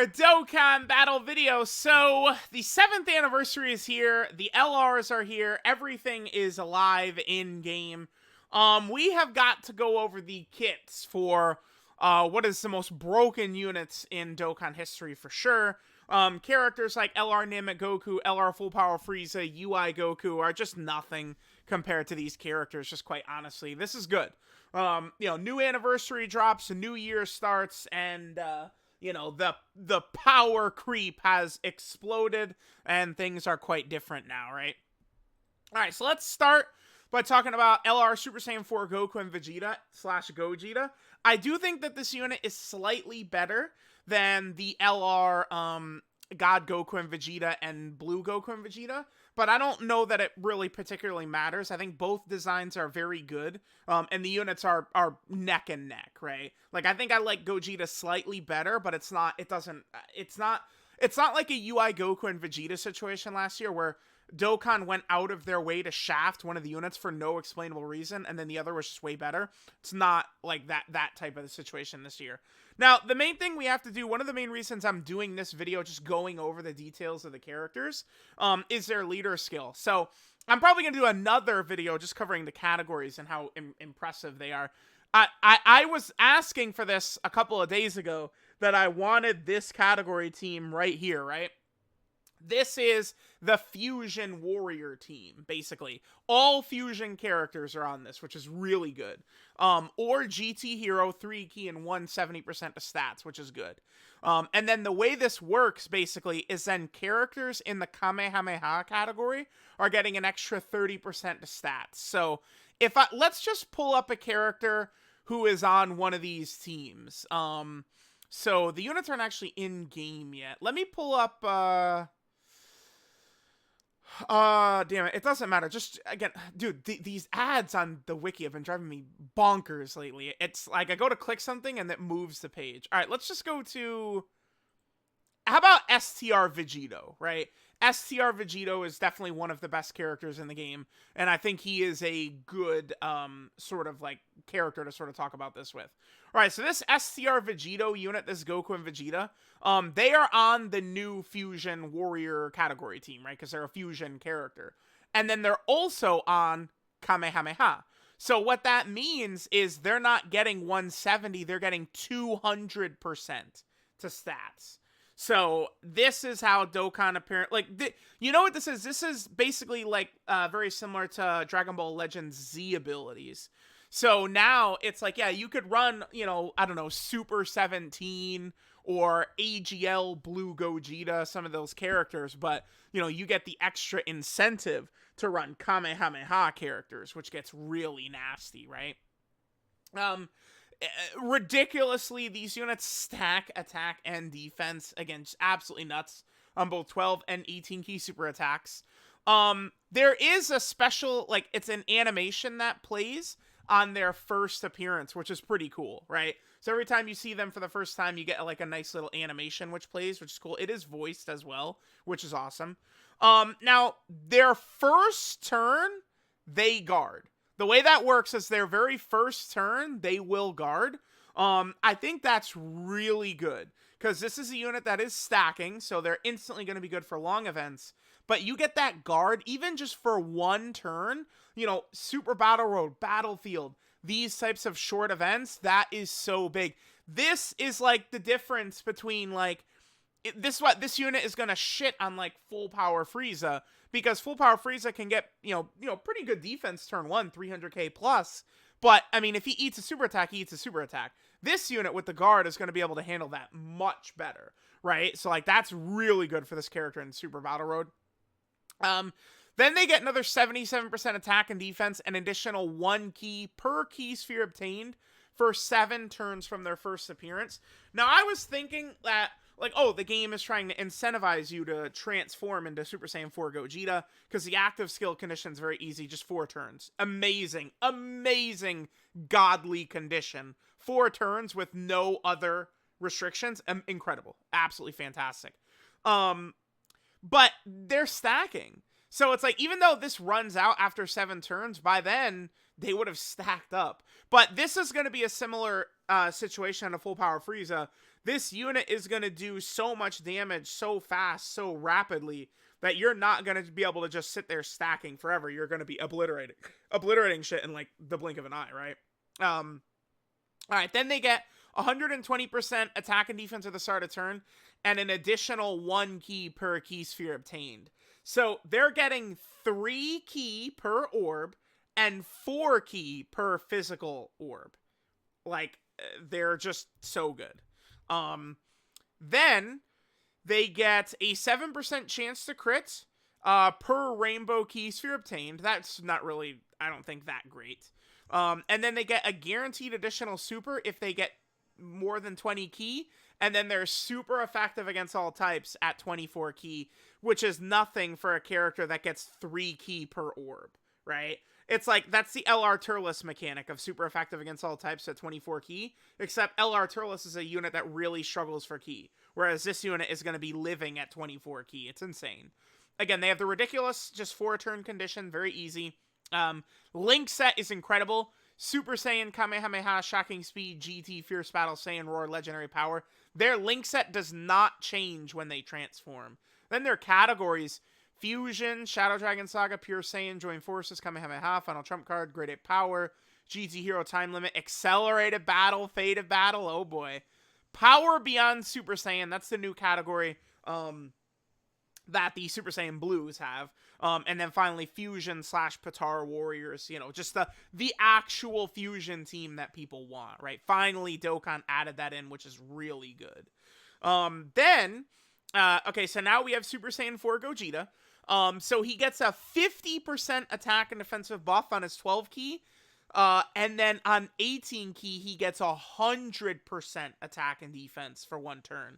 Dokkan battle video. So the 7th anniversary is here. The LRs are here. Everything is alive in game. We have got to go over the kits for what is the most broken units in Dokkan history for sure. Characters like LR Namek Goku, LR Full Power Frieza, UI Goku are just nothing compared to these characters, just quite honestly. This is good. New anniversary drops, a new year starts, and the power creep has exploded, and things are quite different now, right? Alright, so let's start by talking about LR Super Saiyan 4 Goku and Vegeta / Gogeta. I do think that this unit is slightly better than the LR God Goku and Vegeta and Blue Goku and Vegeta, but I don't know that it really particularly matters. I think both designs are very good, and the units are neck and neck, right? Like, I think I like Gogeta slightly better, but it's not like a UI Goku and Vegeta situation last year where Dokkan went out of their way to shaft one of the units for no explainable reason, and then the other was just way better. It's not like that type of a situation this year. Now, the main thing we have to do, one of the main reasons I'm doing this video, just going over the details of the characters, is their leader skill. So, I'm probably going to do another video just covering the categories and how impressive they are. I was asking for this a couple of days ago, that I wanted this category team right here, right? This is the Fusion Warrior team, basically. All Fusion characters are on this, which is really good. Or GT Hero, 3 key and 170% of stats, which is good. And then the way this works, basically, is then characters in the Kamehameha category are getting an extra 30% of stats. So, let's just pull up a character who is on one of these teams. So, the units aren't actually in-game yet. Let me pull up, damn it, it doesn't matter. Just, again, dude, these ads on the wiki have been driving me bonkers lately. It's like, I go to click something and it moves the page. Alright, let's just go to, how about STR Vegito, right? STR Vegito is definitely one of the best characters in the game, and I think he is a good, sort of, like, character to sort of talk about this with. Alright, so this STR Vegito unit, this Goku and Vegeta, they are on the new Fusion Warrior category team, right? Because they're a Fusion character. And then they're also on Kamehameha. So what that means is they're not getting 170, they're getting 200% to stats. So this is how Dokkan apparently, like, you know what this is? This is basically like very similar to Dragon Ball Legends Z abilities. So now it's like, yeah, you could run, I don't know, Super 17 or AGL Blue Gogeta, some of those characters, but, you get the extra incentive to run Kamehameha characters, which gets really nasty, right? Ridiculously, these units stack attack and defense. Again, just absolutely nuts on both 12 and 18 key super attacks. There is a special, like, it's an animation that plays on their first appearance, which is pretty cool, right? So every time you see them for the first time, you get like a nice little animation which plays, which is cool. It is voiced as well, which is awesome. Now, their first turn, they guard. The way that works is their very first turn, they will guard. I think that's really good, because this is a unit that is stacking, so they're instantly going to be good for long events. But you get that guard, even just for one turn, Super Battle Road, Battlefield, these types of short events, that is so big. This is, like, the difference between, like, this unit is going to shit on, like, Full Power Frieza, because Full Power Frieza can get, pretty good defense turn 1, 300k plus, but, I mean, if he eats a super attack, he eats a super attack. This unit with the guard is going to be able to handle that much better, right? So, like, that's really good for this character in Super Battle Road. Then they get another 77% attack and defense, an additional 1 key per key sphere obtained for 7 turns from their first appearance. Now, I was thinking that, like, oh, the game is trying to incentivize you to transform into Super Saiyan 4 Gogeta, because the active skill condition is very easy, just 4 turns. Amazing, amazing godly condition. 4 turns with no other restrictions. Incredible. Absolutely fantastic. But they're stacking. So it's like, even though this runs out after 7 turns, by then, they would have stacked up. But this is going to be a similar situation on a full power Frieza. This unit is going to do so much damage so fast, so rapidly, that you're not going to be able to just sit there stacking forever. You're going to be obliterating shit in like the blink of an eye, right? All right, then they get 120% attack and defense at the start of turn, and an additional 1 key per key sphere obtained. So they're getting 3 key per orb and 4 key per physical orb. Like, they're just so good. Then they get a 7% chance to crit per rainbow key sphere obtained. That's not really, I don't think, that great. And then they get a guaranteed additional super if they get more than 20 key, and then they're super effective against all types at 24 key, which is nothing for a character that gets 3 key per orb, right? It's like, that's the LR Turles mechanic of super effective against all types at 24 key, except LR Turles is a unit that really struggles for key, whereas this unit is going to be living at 24 key. It's insane. Again, they have the ridiculous just 4-turn condition, very easy. Link set is incredible. Super Saiyan, Kamehameha, Shocking Speed, GT, Fierce Battle, Saiyan Roar, Legendary Power. Their link set does not change when they transform. Then their categories: Fusion, Shadow Dragon Saga, Pure Saiyan, Join Forces, Kamehameha, Final Trump Card, Grade 8 Power, GT Hero Time Limit, Accelerated Battle, Fate of Battle, oh boy. Power Beyond Super Saiyan, that's the new category that the Super Saiyan Blues have. And then finally, Fusion / Patara Warriors, you know, just the actual Fusion team that people want, right? Finally, Dokkan added that in, which is really good. Okay, so now we have Super Saiyan 4 Gogeta. So he gets a 50% attack and defensive buff on his 12 key. And then on 18 key, he gets 100% attack and defense for 1 turn.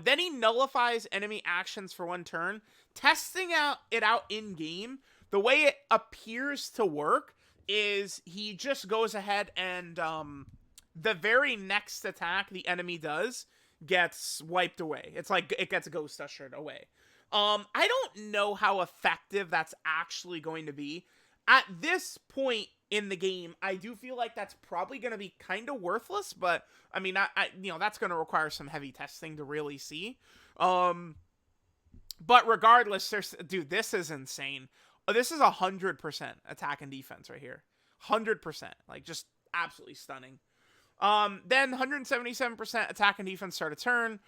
Then he nullifies enemy actions for 1 turn. Testing it out in game, the way it appears to work is he just goes ahead and the very next attack the enemy does gets wiped away. It's like it gets ghost ushered away. I don't know how effective that's actually going to be. At this point in the game, I do feel like that's probably going to be kind of worthless, but I mean, you know, that's going to require some heavy testing to really see. But regardless, dude, this is insane. This is 100% attack and defense right here. 100%, like just absolutely stunning. Then 177% attack and defense start a turn,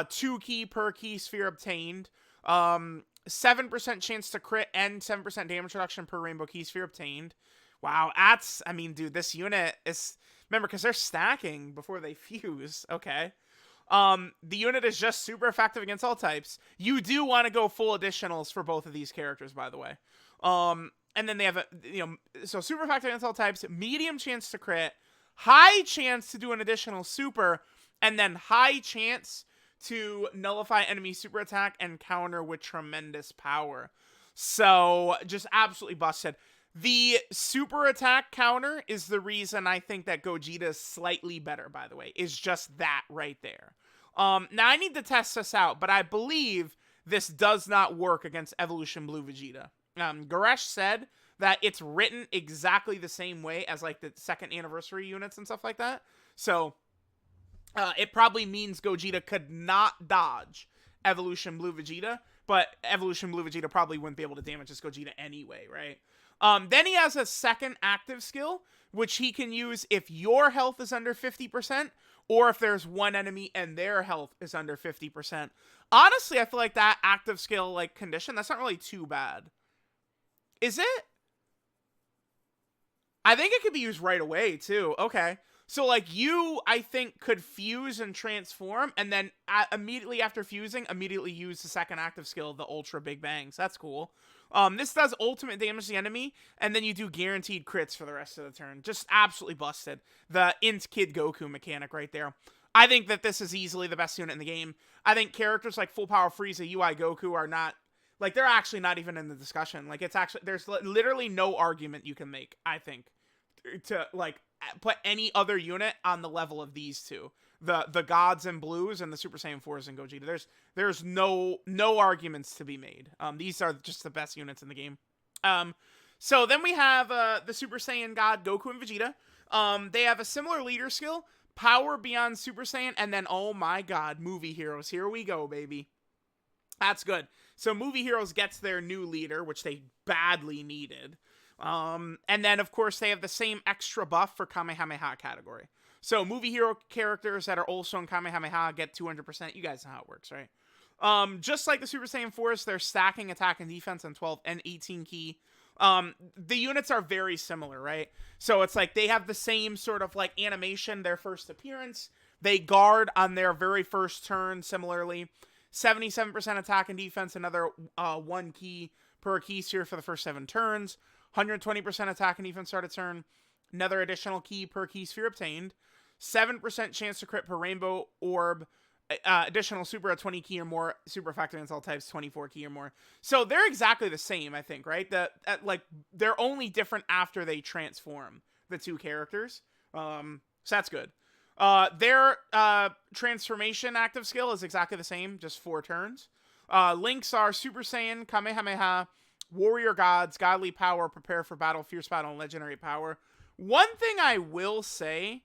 2 key per key sphere obtained, 7% chance to crit, and 7% damage reduction per rainbow key sphere obtained. Wow, I mean, dude, this unit is, remember, because they're stacking before they fuse, okay. The unit is just super effective against all types. You do want to go full additionals for both of these characters, by the way. And then they have so super effective against all types, medium chance to crit, high chance to do an additional super, and then high chance to nullify enemy super attack and counter with tremendous power. So, just absolutely busted. The super attack counter is the reason I think that Gogeta is slightly better, by the way. Is just that right there. Now, I need to test this out, but I believe this does not work against Evolution Blue Vegeta. Goresh said that it's written exactly the same way as, like, the 2nd anniversary units and stuff like that. So, it probably means Gogeta could not dodge Evolution Blue Vegeta, but Evolution Blue Vegeta probably wouldn't be able to damage this Gogeta anyway, right? Then he has a 2nd active skill, which he can use if your health is under 50%, or if there's one enemy and their health is under 50%. Honestly, I feel like that active skill, like, condition, that's not really too bad. Is it? I think it could be used right away, too. Okay. So, like, you, I think, could fuse and transform, and then immediately after fusing, immediately use the 2nd active skill, the Ultra Big Bangs. That's cool. This does ultimate damage to the enemy, and then you do guaranteed crits for the rest of the turn. Just absolutely busted. The Int Kid Goku mechanic right there. I think that this is easily the best unit in the game. I think characters like Full Power Frieza, UI Goku are not, like, they're actually not even in the discussion. Like, it's actually, there's literally no argument you can make, I think, to, like, put any other unit on the level of these two. The Gods and Blues and the Super Saiyan 4s and Gogeta. There's no arguments to be made. These are just the best units in the game. So then we have the Super Saiyan God Goku and Vegeta. They have a similar leader skill, power beyond Super Saiyan, and then, oh my god, movie heroes. Here we go, baby. That's good. So movie heroes gets their new leader, which they badly needed. And then, of course, they have the same extra buff for Kamehameha category. So movie hero characters that are also in Kamehameha get 200%. You guys know how it works, right? Just like the Super Saiyan 4s, they're stacking attack and defense on 12 and 18 key. The units are very similar, right? So it's like they have the same sort of like animation, their first appearance. They guard on their very first turn, similarly. 77% attack and defense, another 1 key per key sphere for the first 7 turns. 120% attack and defense start a turn. Another additional key per key sphere obtained. 7% chance to crit per rainbow orb. Additional super at 20 key or more. Super effective against all types, 24 key or more. So they're exactly the same, I think, right? Like they're only different after they transform the two characters. So that's good. Their transformation active skill is exactly the same, just 4 turns. Links are Super Saiyan, Kamehameha, Warrior Gods, Godly Power, Prepare for Battle, Fierce Battle, and Legendary Power. One thing I will say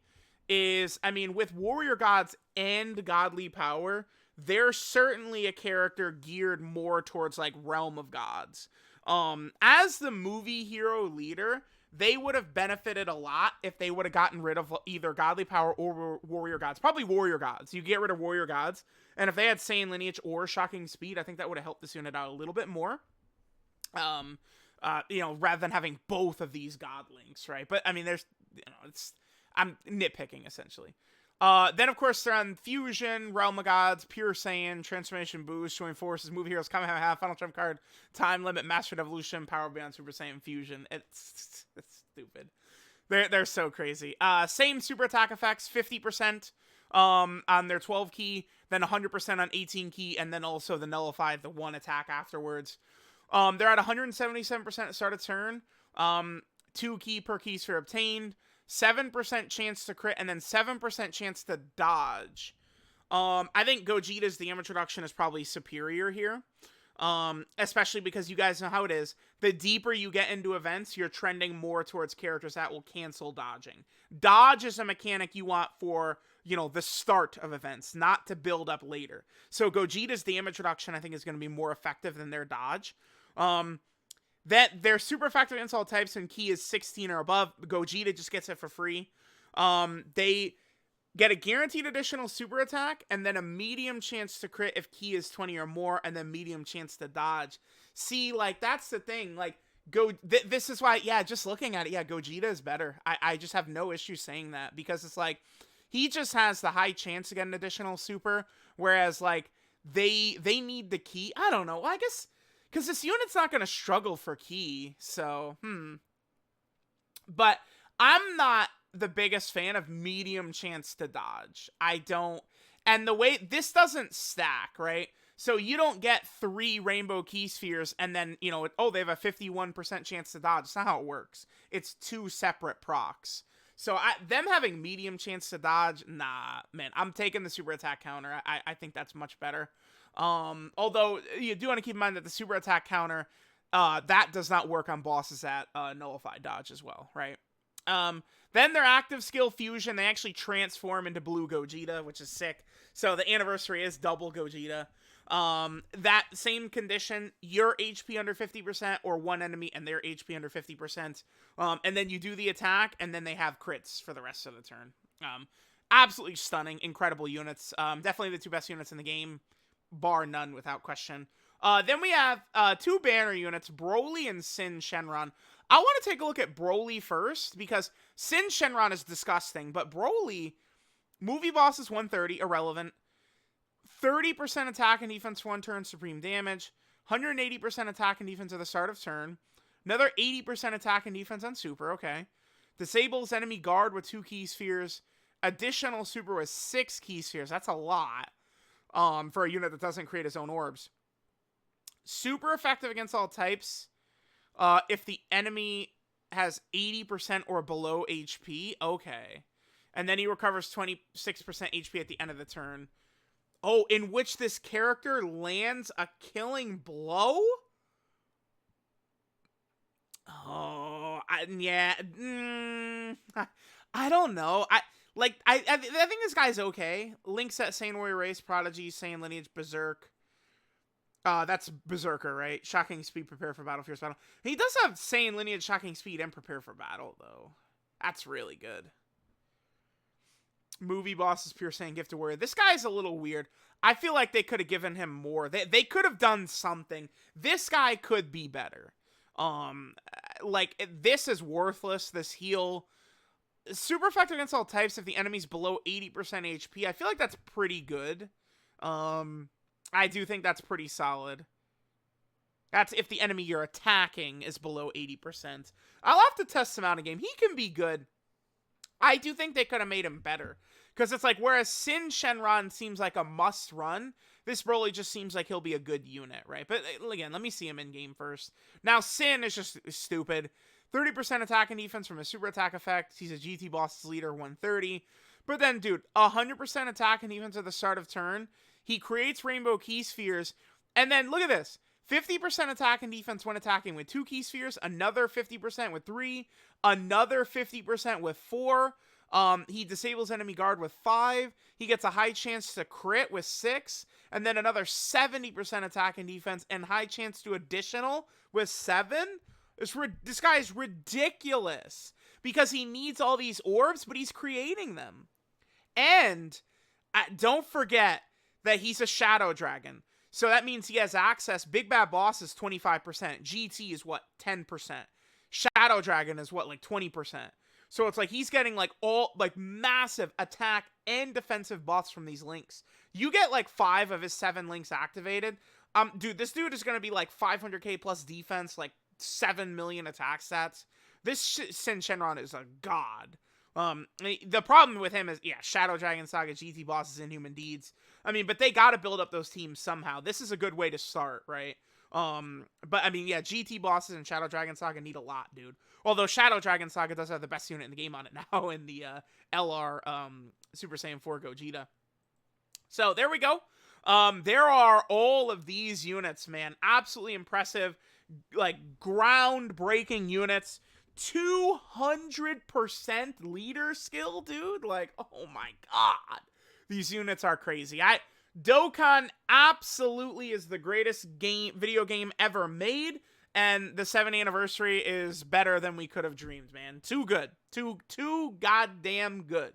is, I mean, with Warrior Gods and Godly Power, they're certainly a character geared more towards, like, Realm of Gods. As the movie hero leader, they would have benefited a lot if they would have gotten rid of either Godly Power or Warrior Gods. Probably Warrior Gods. You get rid of Warrior Gods, and if they had Saiyan Lineage or Shocking Speed, I think that would have helped this unit out a little bit more. Rather than having both of these godlings, right? But I mean, I'm nitpicking essentially. Then of course they're on Fusion, Realm of Gods, Pure Saiyan, Transformation Boost, Join Forces, Movie Heroes, Kamehameha, Final Trump Card, Time Limit, Mastered Evolution, Power Beyond Super Saiyan Fusion. It's stupid. They're so crazy. Same super attack effects, 50% on their 12 key, then 100% on 18 key, and then also the nullify the 1 attack afterwards. They're at 177% at start of turn. 2 key per key sphere obtained. 7% chance to crit, and then 7% chance to dodge. I think Gogeta's the introduction is probably superior here. Especially because you guys know how it is. The deeper you get into events, you're trending more towards characters that will cancel dodging. Dodge is a mechanic you want for, the start of events, not to build up later. So Gogeta's damage reduction, I think, is going to be more effective than their dodge. That they're super effective against all types, and key is 16 or above. Gogeta just gets it for free. They get a guaranteed additional super attack, and then a medium chance to crit if key is 20 or more, and then medium chance to dodge. See, like, that's the thing. Like, this is why, just looking at it, Gogeta is better. I just have no issue saying that, because it's like, he just has the high chance to get an additional super, whereas, like, they need the key. I don't know. I guess, because this unit's not going to struggle for key, so, But I'm not the biggest fan of medium chance to dodge. I don't, and the way, this doesn't stack, right? So you don't get 3 rainbow key spheres and then, they have a 51% chance to dodge. That's not how it works. It's 2 separate procs. So them having medium chance to dodge, nah, man, I'm taking the super attack counter. I think that's much better. Although you do want to keep in mind that the super attack counter, that does not work on bosses that nullify dodge as well, right? Then their active skill Fusion, they actually transform into Blue Gogeta, which is sick. So the anniversary is double Gogeta. That same condition, your HP under 50% or one enemy and their HP under 50%. And then you do the attack, and then they have crits for the rest of the turn. Absolutely stunning, incredible units. Definitely the 2 best units in the game, bar none, without question. Then we have 2 banner units, Broly and Sin Shenron. I want to take a look at Broly first, because Sin Shenron is disgusting, but Broly, movie boss is 130, irrelevant. 30% attack and defense for 1 turn, supreme damage. 180% attack and defense at the start of turn. Another 80% attack and defense on super, okay. Disables enemy guard with 2 key spheres. Additional super with 6 key spheres. That's a lot for a unit that doesn't create its own orbs. Super effective against all types. If the enemy has 80% or below HP, okay. And then he recovers 26% HP at the end of the turn. Oh, in which this character lands a killing blow? Oh, yeah. I don't know. I think this guy's okay. Link's at Saiyan Warrior Race, Prodigy, Saiyan Lineage, Berserk. That's Berserker, right? Shocking Speed, Prepare for Battle, Fierce Battle. He does have Saiyan Lineage, Shocking Speed, and Prepare for Battle, though. That's really good. Movie Boss is Pure Saiyan Gifted Warrior. This guy's a little weird. I feel like they could have given him more. They could have done something. This guy could be better. This is worthless, this heal. Super effective against all types if the enemy's below 80% HP. I feel like that's pretty good. I do think that's pretty solid. That's if the enemy you're attacking is below 80%. I'll have to test him out in game. He can be good. I do think they could have made him better. Because it's like, whereas Sin Shenron seems like a must run, this Broly just seems like he'll be a good unit, right? But again, let me see him in game first. Now, Sin is just stupid. 30% attack and defense from a super attack effect. He's a GT boss's leader, 130. But then, dude, 100% attack and defense at the start of turn. He creates rainbow key spheres. And then, look at this. 50% attack and defense when attacking with 2 key spheres. Another 50% with 3. Another 50% with 4. He disables enemy guard with 5. He gets a high chance to crit with 6. And then another 70% attack and defense and high chance to additional with 7. This guy is ridiculous because he needs all these orbs, but he's creating them. And don't forget that he's a Shadow Dragon. So that means he has access. Big Bad Boss is 25%. GT is what? 10%. Shadow Dragon is what? Like 20%. So it's like he's getting like all like massive attack and defensive buffs from these links. You get like 5 of his 7 links activated. Dude, this dude is going to be like 500k plus defense, like 7 million attack stats. This Sin Shenron is a god. The problem with him is, yeah, Shadow Dragon Saga, GT bosses, Inhuman Deeds. I mean, but they got to build up those teams somehow. This is a good way to start, right? But I mean, yeah, GT bosses and Shadow Dragon Saga need a lot, dude. Although Shadow Dragon Saga does have the best unit in the game on it now in the LR Super Saiyan 4 Gogeta. So there we go. There are all of these units, man. Absolutely impressive, like groundbreaking units. 200% leader skill, dude. Like, oh my god. These units are crazy. Dokkan absolutely is the greatest video game ever made, and the 7th anniversary is better than we could have dreamed, man. Too good. Too goddamn good.